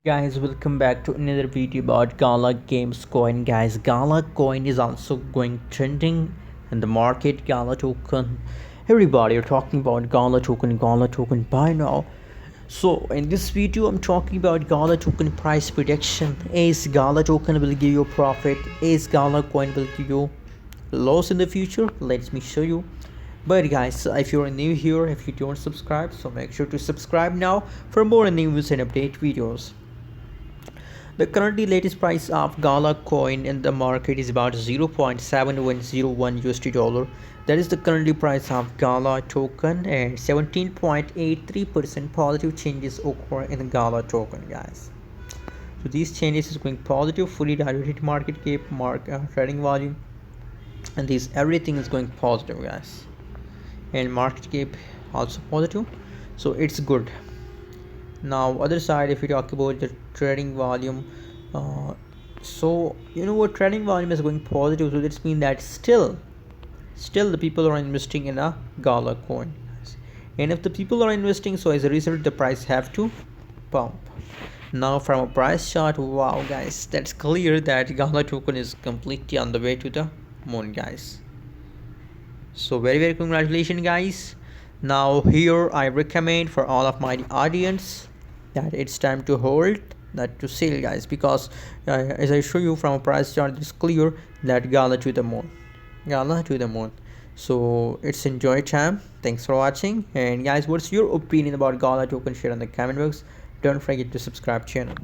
Guys, welcome back to another video about Gala Games coin. Guys, Gala coin is also going trending in the market. Gala token, everybody are talking about Gala token. Gala token buy now. So in this video I'm talking about Gala token price prediction. Is Gala token will give you profit? Is Gala coin will give you loss in the future? Let me show you. But guys, if you're new here, if you don't subscribe, so make sure to subscribe now for more news and update videos. The currently latest price of Gala coin in the market is about 0.7101 USD dollar. That is the currently price of Gala token, and 17.83% positive changes occur in the Gala token, guys. So these changes is going positive, fully diluted market cap, trading volume, and these everything is going positive, guys. And market cap also positive, so it's good. Now other side, if we talk about the trading volume, so you know what, trading volume is going positive, so that's mean that still the people are investing in a Gala coin, and if the people are investing, so as a result the price have to pump. Now from a price chart, wow guys, that's clear that Gala token is completely on the way to the moon, guys. So very congratulations, guys. Now here I recommend for all of my audience that it's time to hold, not to sell, guys, because as I show you from a price chart, it's clear that Gala to the moon, Gala to the moon. So it's enjoy time. Thanks for watching, and guys, what's your opinion about Gala token? Share in the comment box. Don't forget to subscribe channel.